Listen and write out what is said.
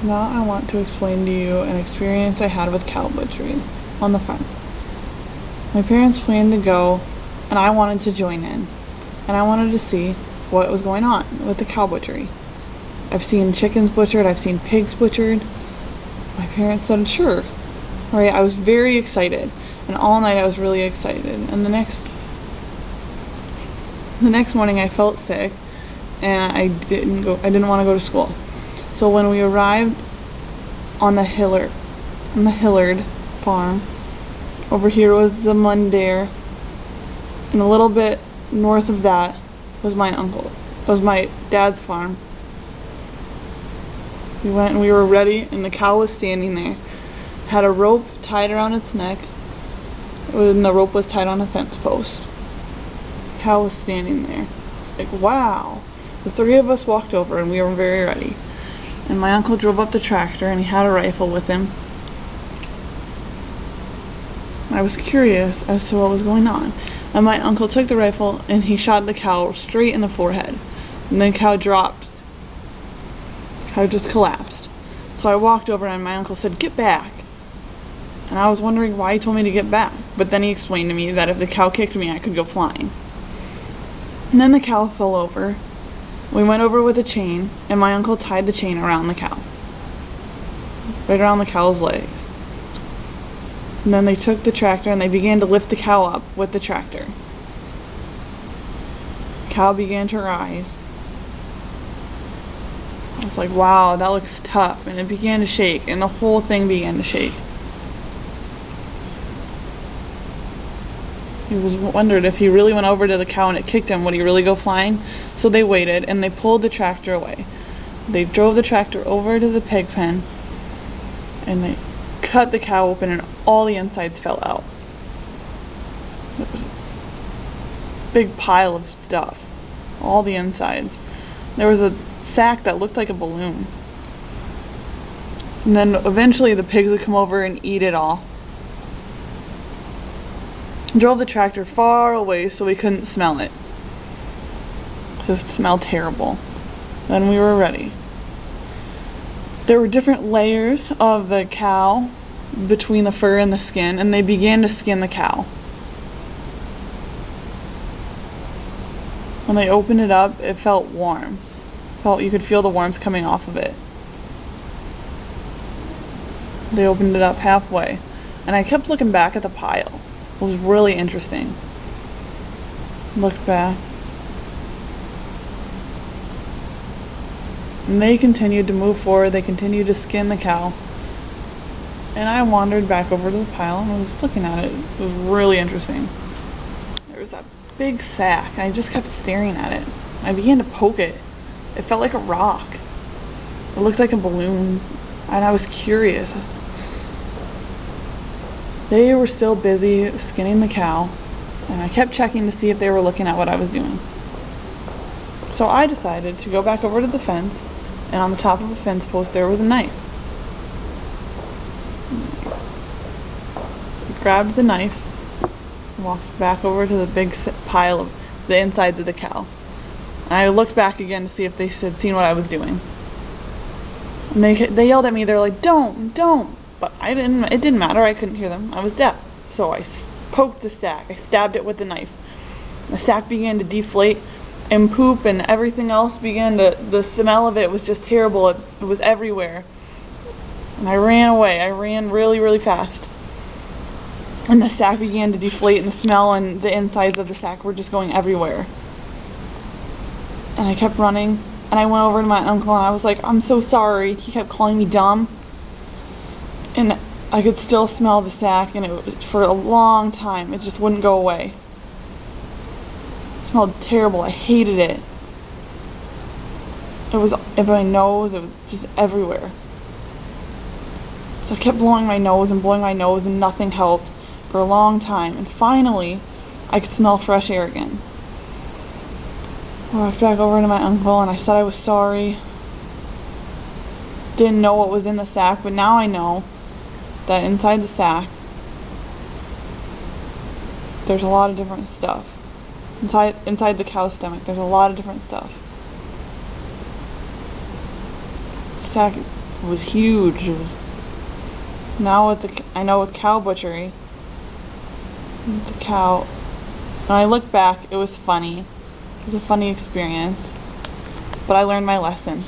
Now I want to explain to you an experience I had with cow butchery on the farm. My parents planned to go, and I wanted to join in, and I wanted to see what was going on with the cow butchery. I've seen chickens butchered, I've seen pigs butchered. My parents said, sure. Right, I was very excited, and all night I was really excited. And the next morning I felt sick, and I didn't want to go to school. So when we arrived on the Hillard farm, over here was the Mundare, and a little bit north of that was my uncle. It was my dad's farm. We went and we were ready, and the cow was standing there. It had a rope tied around its neck, and the rope was tied on a fence post. The cow was standing there. It's like, wow. The three of us walked over, and we were very ready. And my uncle drove up the tractor, and he had a rifle with him. I was curious as to what was going on. And my uncle took the rifle, and he shot the cow straight in the forehead. And the cow dropped. The cow just collapsed. So I walked over, and my uncle said, "Get back." And I was wondering why he told me to get back. But then he explained to me that if the cow kicked me, I could go flying. And then the cow fell over. We went over with a chain, and my uncle tied the chain around the cow. Right around the cow's legs. And then they took the tractor and they began to lift the cow up with the tractor. The cow began to rise. I was like, wow, that looks tough. And it began to shake, and the whole thing began to shake. He was wondered if he really went over to the cow and it kicked him, would he really go flying? So they waited, and they pulled the tractor away. They drove the tractor over to the pig pen, and they cut the cow open, and all the insides fell out. It was a big pile of stuff, all the insides. There was a sack that looked like a balloon. And then eventually the pigs would come over and eat it all. Drove the tractor far away so we couldn't smell it. So it smelled terrible. Then we were ready. There were different layers of the cow between the fur and the skin, and they began to skin the cow. When they opened it up, it felt warm. You could feel the warmth coming off of it. They opened it up halfway, and I kept looking back at the pile. It was really interesting. Looked back. And they continued to move forward. They continued to skin the cow. And I wandered back over to the pile and was looking at it. It was really interesting. There was that big sack, and I just kept staring at it. I began to poke it. It felt like a rock. It looked like a balloon, and I was curious. They were still busy skinning the cow, and I kept checking to see if they were looking at what I was doing. So I decided to go back over to the fence, and on the top of a fence post there was a knife. I grabbed the knife and walked back over to the big pile of the insides of the cow. And I looked back again to see if they had seen what I was doing. And they yelled at me. They're like, don't. But I didn't. It didn't matter. I couldn't hear them. I was deaf. So I poked the sack. I stabbed it with the knife. The sack began to deflate, and poop and everything else began to. The smell of it was just terrible. It was everywhere. And I ran away. I ran really, really fast. And the sack began to deflate, and the smell and the insides of the sack were just going everywhere. And I kept running, and I went over to my uncle, and I was like, "I'm so sorry." He kept calling me dumb. And I could still smell the sack, and for a long time, it just wouldn't go away. It smelled terrible. I hated it. It was in my nose. It was just everywhere. So I kept blowing my nose, and nothing helped for a long time. And finally, I could smell fresh air again. I walked back over to my uncle, and I said I was sorry. Didn't know what was in the sack, but now I know that inside the sack there's a lot of different stuff. Inside the cow's stomach there's a lot of different stuff. The sack It was huge. It was now with I know with cow butchery, with the cow. When I look back, it was funny. It was a funny experience, but I learned my lesson.